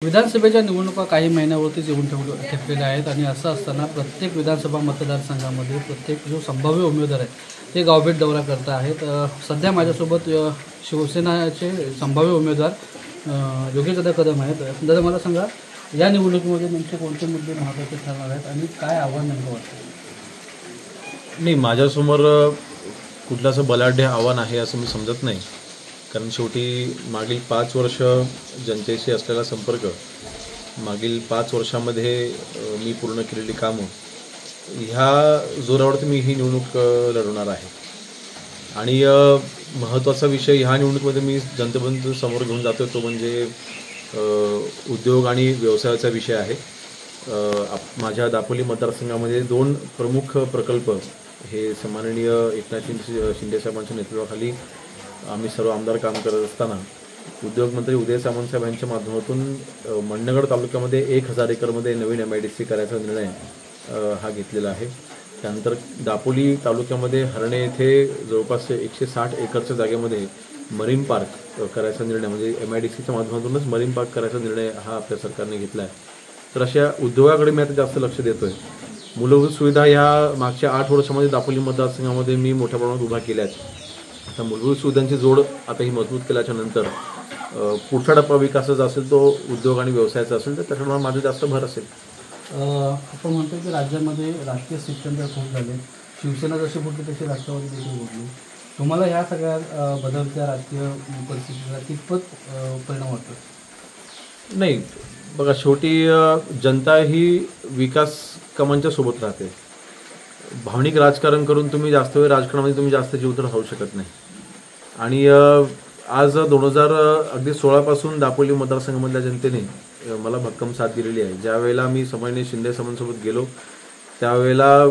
विधानसभेच्या निवडणुका काही महिन्यावरतीच येऊन ठेपलेल्या आहेत आणि असं असताना प्रत्येक विधानसभा मतदारसंघामध्ये प्रत्येक जो संभाव्य उमेदवार आहे ते गावभेट दौरा करत आहेत। सध्या माझ्यासोबत शिवसेनाचे संभाव्य उमेदवार योगेशदादा कदम आहेत। दादा मला सांगा, या निवडणुकीमध्ये नेमके कोणते मुद्दे महत्त्वाचे ठरणार आहेत आणि काय आव्हान नेमकं वाटतं? नाही, माझ्यासमोर कुठलं असं बलाढ्य आव्हान आहे असं मी समजत नाही, कारण शेवटी मागील 5 वर्ष जनतेशी असलेला संपर्क, मागील 5 वर्षामध्ये मी पूर्ण केलेली कामं, ह्या जोरावरती मी ही निवडणूक लढवणार आहे। आणि महत्त्वाचा विषय ह्या निवडणुकीमध्ये मी जनतेपर्यंत समोर घेऊन जातो तो म्हणजे उद्योग आणि व्यवसायाचा विषय आहे। माझ्या दापोली मतदारसंघामध्ये 2 प्रमुख प्रकल्प हे सन्माननीय एकनाथ शिंदे साहेबांच्या नेतृत्वाखाली आम्ही सर्व आमदार काम करत असताना उद्योगमंत्री उदय सामंत साहेब यांच्या माध्यमातून मंडणगड तालुक्यामध्ये 1000 एकरमध्ये नवीन MIDC करायचा निर्णय हा घेतलेला आहे। त्यानंतर दापोली तालुक्यामध्ये हरणे येथे जवळपास 160 एकरच्या जागेमध्ये मरीन पार्क करायचा निर्णय, म्हणजे MIDCच्या माध्यमातूनच मरीन पार्क करायचा निर्णय हा आपल्या सरकारने घेतला आहे। तर अशा उद्योगाकडे मी आता जास्त लक्ष देतोय। मूलभूत सुविधा ह्या मागच्या 8 वर्षामध्ये दापोली मतदारसंघामध्ये मी मोठ्या प्रमाणात उभा केल्या आहेत। आता मूलभूत सुविधांची जोड आता ही मजबूत केल्याच्या नंतर पुढचा टप्पा विकासाचा असेल तो उद्योग आणि व्यवसायाचा असेल तर त्याच्यामुळे माझं जास्त भर असेल। आपण म्हणतो की राज्यामध्ये राजकीय शिक्षण खूप झाले, शिवसेना जशी फुटली तशी राष्ट्रवादी देखील फुटली। तुम्हाला ह्या सगळ्या बदलत्या राजकीय परिस्थितीचा कितपत परिणाम वाटतो? नाही, बघा, शेवटी जनता ही विकास कामांच्या सोबत राहते। भावनिक राजकारण करून तुम्ही जास्त वेळ राजकारणामध्ये तुम्ही जास्त जीव तर राहू शकत नाही। आणि आज 2016 पासून दापोली मतदारसंघामधल्या जनतेने मला भक्कम साथ दिलेली आहे। ज्या वेळेला मी सन्माननीय शिंदे साहेबांसोबत गेलो त्यावेळेला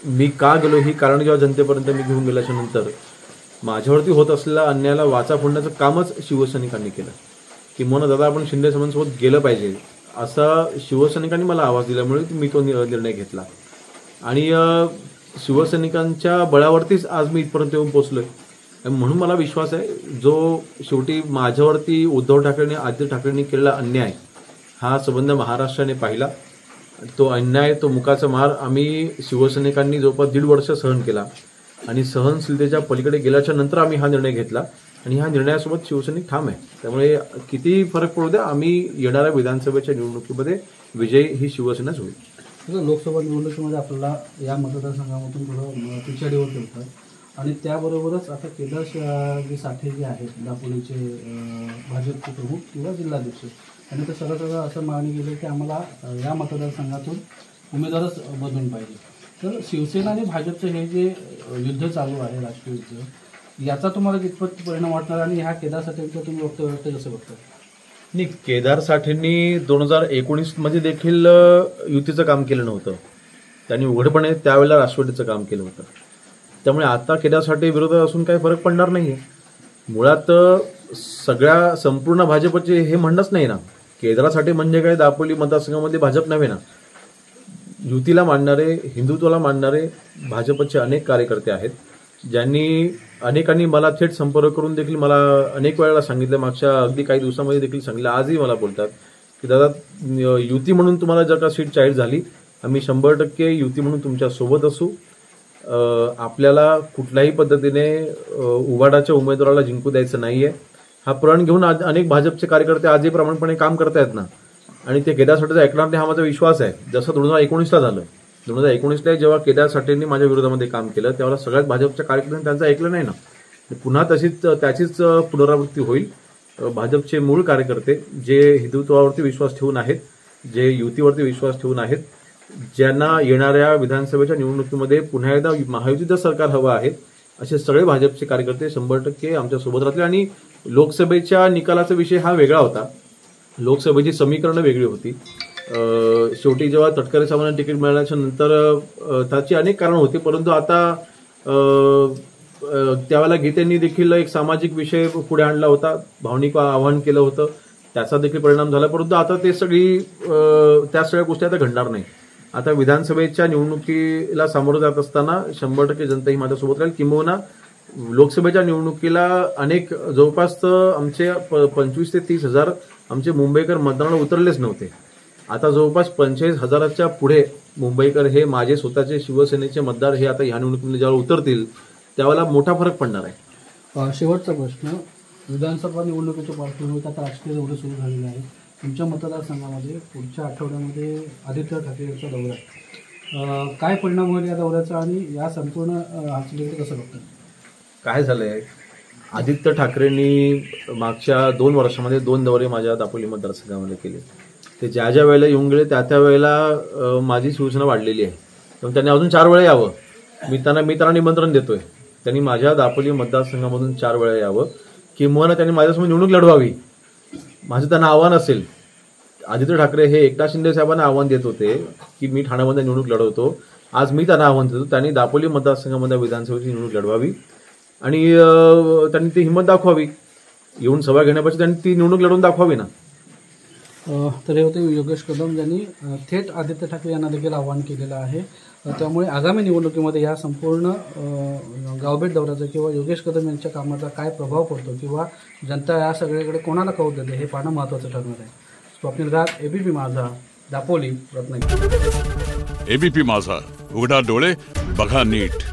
मी का गेलो ही कारण जेव्हा जनतेपर्यंत मी घेऊन गेल्याच्या नंतर माझ्यावरती होत असलेल्या अन्यायाला वाचा फोडण्याचं कामच शिवसैनिकांनी केलं, की म्हणून दादा आपण शिंदे साहेबांसोबत गेलं पाहिजे असा शिवसैनिकांनी मला आवाज दिल्यामुळे मी तो निर्णय घेतला। आणि शिवसैनिकांच्या बळावरतीच आज मी इथपर्यंत येऊन पोचलोय। म्हणून मला विश्वास आहे, जो शेवटी माझ्यावरती उद्धव ठाकरेंनी आदित्य ठाकरेंनी केलेला अन्याय हा संबंध महाराष्ट्राने पाहिला। तो अन्याय, तो मुकाचा मार आम्ही शिवसैनिकांनी जवळपास 1.5 वर्ष सहन केला आणि सहनशीलतेच्या पलीकडे गेल्याच्या नंतर आम्ही हा निर्णय घेतला आणि ह्या निर्णयासोबत शिवसैनिक ठाम आहे। त्यामुळे किती फरक पडू द्या, आम्ही येणाऱ्या विधानसभेच्या निवडणुकीमध्ये विजयी ही शिवसेनाच होईल। लोकसभा निवडणुकीमध्ये आपल्याला या मतदारसंघामधून थोडं पिछाडीवर ठेवतात आणि त्याबरोबरच आता कैलास साठे जे आहेत दापोलीचे भाजपचे प्रमुख किंवा जिल्हाध्यक्ष, त्यांनी तर सगळं असं मागणी केली की आम्हाला या मतदारसंघातून उमेदवारच बदलून पाहिजे। तर शिवसेना आणि भाजपचं हे जे युद्ध चालू आहे, राजकीय युद्ध, याचा तुम्हाला कितपत परिणाम वाटणार आणि ह्या केदार साठेंचं तुम्ही वक्तव्य कसं बघता? नाही, केदार साठेंनी 2019 मध्ये देखील युतीचं काम केलं नव्हतं, त्यांनी उघडपणे त्यावेळेला राष्ट्रवादीचं काम केलं होतं। त्यामुळे आता केदार साठे विरोधात असून काही फरक पडणार नाहीये। मुळात सगळ्या संपूर्ण भाजपचे हे म्हणणंच नाही ना, केदार साठे म्हणजे काय दापोली मतदारसंघामध्ये भाजप नव्हे ना। युतीला मानणारे, हिंदुत्वाला मानणारे भाजपचे अनेक कार्यकर्ते आहेत, ज्यांनी अनेकांनी मला थेट संपर्क करून देखील मला अनेक वेळेला सांगितलं, मागच्या अगदी काही दिवसामध्ये देखील सांगितलं, आजही मला बोलतात की दादा युती म्हणून तुम्हाला जर का सीट जाहीर झाली आम्ही 100% युती म्हणून तुमच्या सोबत असू। आपल्याला कुठल्याही पद्धतीने उभाटाच्या उमेदवाराला जिंकू द्यायचं नाहीये, हा प्रण घेऊन अनेक भाजपचे कार्यकर्ते आजही प्रामाणिकपणे काम करतायत ना। आणि ते केदार साठेचं ऐकणार नाही हा माझा विश्वास आहे। जसं 2019ला झालं, 2019ला जेव्हा केदार साठेंनी माझ्या विरोधामध्ये काम केलं त्यावेळेला सगळ्यात भाजपच्या कार्यकर्त्यांनी त्यांचं ऐकलं नाही ना। पुन्हा त्याचीच पुनरावृत्ती होईल। भाजपचे मूळ कार्यकर्ते जे हिंदुत्वावरती विश्वास ठेवून आहेत, जे युतीवरती विश्वास ठेवून आहेत, ज्यांना येणाऱ्या विधानसभेच्या निवडणुकीमध्ये पुन्हा एकदा महायुतीचं सरकार हवं आहे, असे सगळे भाजपचे कार्यकर्ते 100% आमच्या सोबत राहतील। आणि लोकसभेच्या निकालाचा विषय हा वेगळा होता, लोकसभेची समीकरणं वेगळी होती। शेवटी जेव्हा तटकरे साहेबांना तिकीट मिळाल्याच्या नंतर त्याची अनेक कारणं होती, परंतु आता त्यावेळेला गीतेंनी देखील एक सामाजिक विषय पुढे आणला होता, भावनिक आवाहन केलं होतं, त्याचा देखील परिणाम झाला। परंतु आता त्या सगळ्या गोष्टी आता घडणार नाही। आता विधानसभेच्या निवडणुकीला सामोरं जात असताना 100% जनता ही माझ्यासोबत राहील। किंबहुना लोकसभेच्या निवडणुकीला अनेक जवळपास आमचे 25 ते 30 हजार आमचे मुंबईकर मतदानाला उतरलेच नव्हते. आता जवळपास 45,000च्या पुढे मुंबईकर हे माझे स्वतःचे शिवसेनेचे मतदार हे आता ह्या निवडणुकीमध्ये ज्यावेळेला उतरतील त्यावेळेला मोठा फरक पडणार आहे. शेवटचा प्रश्न, विधानसभा निवडणुकीच्या पार्श्वभूमीवर आता राजकीय दौरे सुरू झालेले आहे. तुमच्या मतदारसंघामध्ये पुढच्या आठवड्यामध्ये आदित्य ठाकरे यांचा दौरा आहे. काय परिणाम होईल या दौऱ्याचा आणि या संपूर्ण हालचालीकडे कसं बघतात? काय झालंय, आदित्य ठाकरेंनी मागच्या 2 वर्षामध्ये 2 दौरे माझ्या दापोली मतदारसंघामध्ये केले. ते ज्या ज्या वेळेला येऊन गेले त्या वेळेला माझी शिवसेना वाढलेली आहे. तर त्यांनी अजून 4 वेळा यावं. मी त्यांना निमंत्रण देतोय. त्यांनी माझ्या दापोली मतदारसंघामधून 4 वेळा यावं, किंवा त्यांनी माझ्यासमोर निवडणूक लढवावी. माझं त्यांना आव्हान असेल. आदित्य ठाकरे हे एकनाथ शिंदे साहेबांना आव्हान देत होते की मी ठाण्यामध्ये निवडणूक लढवतो. आज मी त्यांना आव्हान देतो, त्यांनी दापोली मतदारसंघामध्ये विधानसभेची निवडणूक लढवावी आणि त्यांनी ती हिंमत दाखवावी. येऊन सभा घेण्यापेक्षा त्यांनी ती निवडणूक लढवून दाखवावी ना. तर हे होते योगेश कदम, ज्यांनी थेट आदित्य ठाकरे यांना देखील आवाहन केलेलं आहे. त्यामुळे आगामी निवडणुकीमध्ये या संपूर्ण गावभेट दौऱ्याचा किंवा योगेश कदम यांच्या कामाचा काय प्रभाव पडतो किंवा जनता या सगळ्याकडे कोणाला कौल देते हे पाहणं महत्त्वाचं ठरणार आहे. स्वप्नील घाट, एबीपी माझा, दापोली, रत्नागिरी. एबीपी माझा, उघडा डोळे बघा नीट.